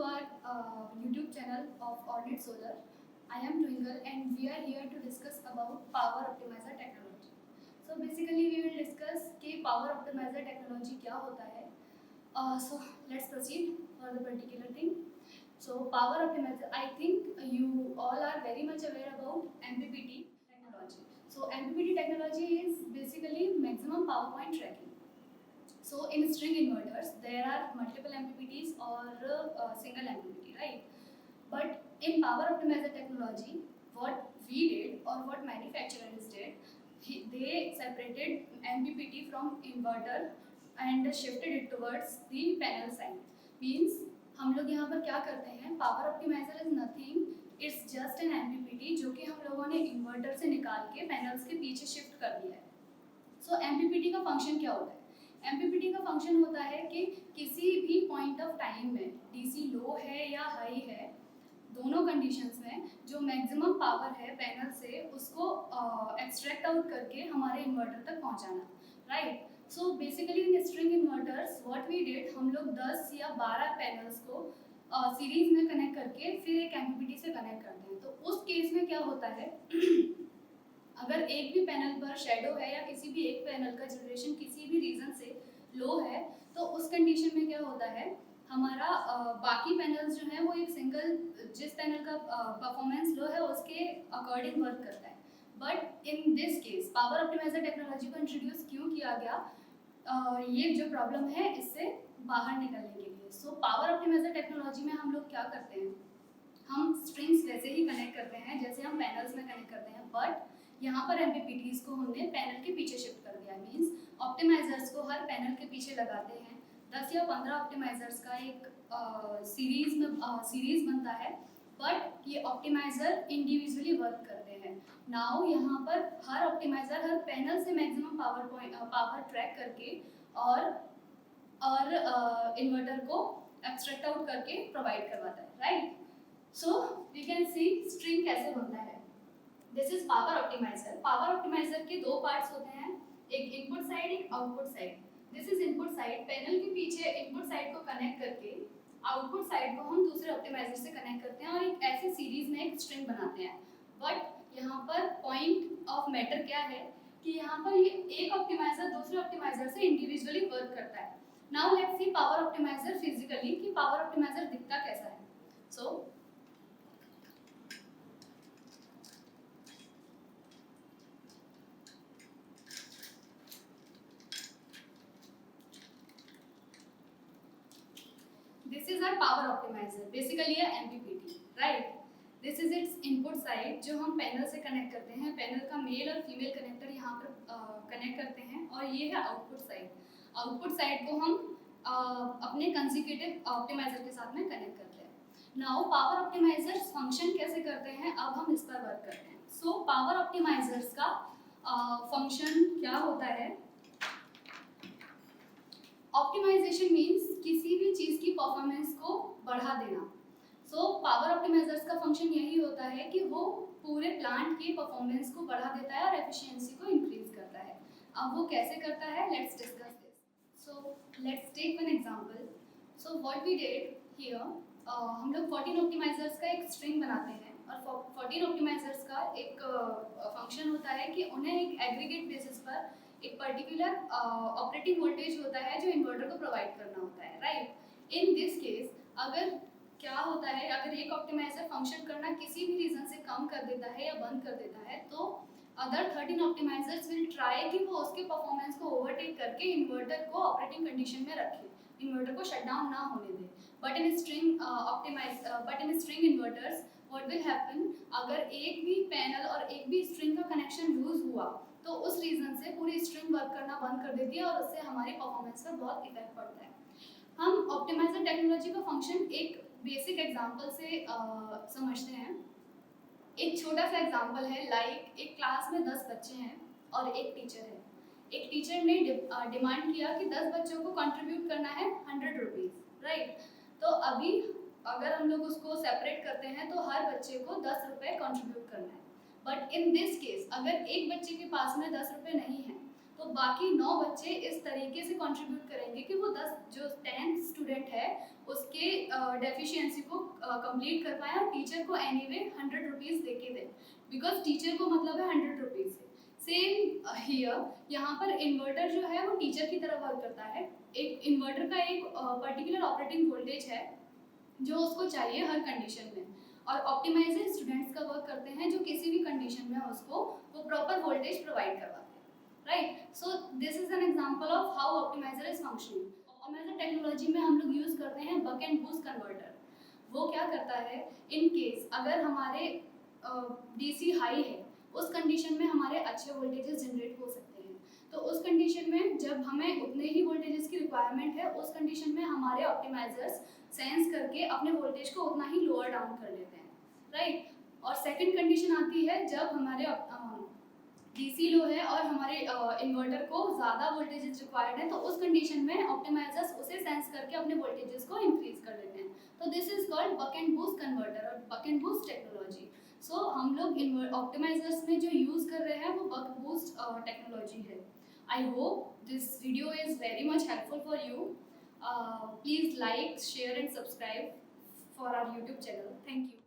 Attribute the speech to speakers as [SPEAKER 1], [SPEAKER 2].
[SPEAKER 1] our YouTube channel of Ornit Solar. I am Twinkle and we are here to discuss about Power Optimizer technology. So basically we will discuss कि Power Optimizer technology क्या होता है. So let's proceed for the particular thing. So Power Optimizer, I think you all are very much aware about MPPT technology. So MPPT technology is basically maximum power point tracking. So in string inverters, there are multiple MPPTs or single MPPT, right? But in Power Optimizer technology, what we did or what manufacturers did, they separated MPPT from inverter and shifted it towards the panel side. Means हम लोग यहाँ पर क्या करते हैं, power optimiser is nothing, it's just an MPPT जो कि हम लोगों ने इन्वर्टर से निकाल के पैनल्स के पीछे शिफ्ट कर दिया है. सो एमपीपीटी का फंक्शन क्या होता है? एमपीपीटी का फंक्शन होता है कि किसी भी पॉइंट ऑफ टाइम में डीसी लो है या हाई है, दोनों कंडीशंस में जो मैक्सिमम पावर है पैनल से उसको एक्सट्रैक्ट आउट करके हमारे इन्वर्टर तक पहुंचाना, right? So basically in string inverters what we did, हम लोग 10 या 12 पैनल्स को सीरीज में कनेक्ट करके फिर एक एमपीपीटी से कनेक्ट करते हैं. तो उस केस में क्या होता है अगर एक भी पैनल पर शेडो है या किसी भी एक पैनल का जनरेशन किसी भी रीजन से लो है, तो उस कंडीशन में क्या होता है, हमारा बाकी पैनल्स जो हैं वो एक सिंगल जिस पैनल का परफॉर्मेंस लो है उसके अकॉर्डिंग वर्क करता है. But in this case power optimiser technology को इंट्रोड्यूस क्यों किया गया, ये जो प्रॉब्लम है इससे बाहर निकलने के लिए. सो पावर ऑप्टिमाइजर टेक्नोलॉजी में हम लोग क्या करते हैं, हम स्ट्रिंग्स वैसे ही कनेक्ट करते हैं जैसे हम पैनल्स में कनेक्ट करते हैं, बट यहाँ पर एमपीपीटीज को हमने पैनल के पीछे शिफ्ट कर दिया. मींस ऑप्टिमाइजर्स को हर पैनल के पीछे लगाते हैं. 10 या 15 ऑप्टिमाइजर्स का एक सीरीज बनता है, बट ये ऑप्टिमाइजर इंडिविजुअली वर्क करते हैं. नाउ यहाँ पर हर ऑप्टिमाइजर हर पैनल से मैक्सिमम पावर ट्रैक करके और इन्वर्टर को एक्सट्रैक्ट आउट करके प्रोवाइड करवाता है, right? So we can see string कैसे बनता है. This is power optimiser. Power optimiser के दो पार्ट्स होते हैं, एक इनपुट साइड एक output side. This is input side. Panel के पीछे इनपुट साइड को कनेक्ट करके आउटपुट साइड को हम दूसरे ऑप्टिमाइजर से कनेक्ट करते हैं और एक ऐसे सीरीज में एक स्ट्रिंग बनाते हैं. बट यहाँ पर पॉइंट ऑफ मैटर क्या है कि यहाँ पर ये एक ऑप्टिमाइजर दूसरे ऑप्टिमाइजर से इंडिविजुअली वर्क करता है. Now let's see power optimiser physically कि पावर ऑप्टिमाइजर दिखता कैसा है. सो this is our power optimizer, basically a MPPT, right? This is its input side जो हम पैनल से कनेक्ट करते हैं. पैनल का मेल और फीमेल कनेक्टर यहाँ पर कनेक्ट करते हैं और ये है आउटपुट साइड. आउटपुट साइड को हम अपने कंसेक्यूटिव ऑप्टिमाइजर के साथ में कनेक्ट करते हैं. नाउ पावर ऑप्टिमाइजर्स फंक्शन कैसे करते हैं, अब हम इस पर वर्क करते हैं. सो पावर ऑप्टिमाइजर्स का फंक्शन क्या होता है, ऑप्टिमाइजेशन मीन्स किसी भी चीज़ की परफॉर्मेंस को बढ़ा देना. सो पावर ऑप्टिमाइजर्स का फंक्शन यही होता है कि वो पूरे प्लांट की परफॉर्मेंस को बढ़ा देता है और एफिशिएंसी को इंक्रीज करता है. अब वो कैसे करता है, let's discuss this. So let's take one example. So what we did here, हम लोग 14 ऑप्टिमाइजर्स का एक स्ट्रिंग बनाते हैं और 14 ऑप्टिमाइजर्स का एक फंक्शन होता है कि उन्हें एक एग्रीगेट बेसिस पर एक पर्टिकुलर ऑपरेटिंग वोल्टेज होता है जो इन्वर्टर को प्रोवाइड करना होता है, राइट? इन दिस केस अगर क्या होता है, अगर एक ऑप्टिमाइजर फंक्शन करना किसी भी रीजन से कम कर देता है या बंद कर देता है तो अदर 13 ऑप्टिमाइजर्स विल ट्राई कि वो उसके परफॉर्मेंस को ओवरटेक करके इन्वर्टर को ऑपरेटिंग कंडीशन में रखे, इन्वर्टर को शट डाउन ना होने दे. But in string inverters what will happen, अगर एक भी पैनल और एक भी स्ट्रिंग का कनेक्शन लूज हुआ तो उस रीज़न से पूरी स्ट्रिंग वर्क करना बंद कर देती है और उससे हमारी परफॉर्मेंस पर बहुत इफेक्ट पड़ता है. हम ऑप्टिमाइजर टेक्नोलॉजी का फंक्शन एक बेसिक एग्जांपल से समझते हैं. एक छोटा सा एग्जांपल है, लाइक एक क्लास में 10 बच्चे हैं और एक टीचर है. एक टीचर ने डिमांड किया कि 10 बच्चों को कंट्रीब्यूट करना है 100 रुपीज़, राइट? तो अभी अगर हम लोग उसको सेपरेट करते हैं तो हर बच्चे को 10 रुपये कंट्रीब्यूट करना है. बट इन दिस केस अगर एक बच्चे के पास में 10 रुपये नहीं है तो बाकी 9 बच्चे इस तरीके से कंट्रीब्यूट करेंगे कि वो 10 जो 10th स्टूडेंट है उसके डेफिशिएंसी को कंप्लीट कर पाए और टीचर को एनीवे 100 रुपीज़ दे के दें, बिकॉज टीचर को मतलब है 100 रुपीज़ से। सेम हियर, यहाँ पर इन्वर्टर जो है वो टीचर की तरह वर्क करता है। एक इन्वर्टर का एक पर्टिकुलर ऑपरेटिंग वोल्टेज है जो उसको चाहिए हर कंडीशन में, और ऑप्टिमाइजर स्टूडेंट्स का वर्क करते हैं जो किसी भी कंडीशन में उसको वो प्रॉपर वोल्टेज प्रोवाइड करवाते हैं, right. So this is an example of how optimiser is functioning. Optimiser technology में हम लोग यूज करते हैं बक एंड बूस्ट कन्वर्टर। वो क्या करता है, इन केस अगर हमारे डीसी हाई है, उस कंडीशन में हमारे अच्छे वोल्टेजेस जनरेट हो सकते हैं, तो उस कंडीशन में जब हमें उतने ही वोल्टेजेस की रिक्वायरमेंट है, उस कंडीशन में हमारे ऑप्टिमाइजर्स सेंस करके अपने वोल्टेज को उतना ही लोअर डाउन कर लेते हैं, राइट। और सेकंड कंडीशन आती है जब हमारे डीसी लो है और हमारे इन्वर्टर को ज़्यादा वोल्टेजेस रिक्वायर्ड है, तो उस कंडीशन में ऑप्टिमाइजर्स उसे सेंस करके अपने वोल्टेजेस को इंक्रीज कर देते हैं। तो this is called buck and boost converter और बक एंड बूस्ट टेक्नोलॉजी। सो हम लोग ऑप्टिमाइजर्स में जो यूज़ कर रहे हैं वो बक बूस्ट टेक्नोलॉजी है। I hope this video is very much helpful for you. Please like, share and subscribe for our YouTube channel. Thank you.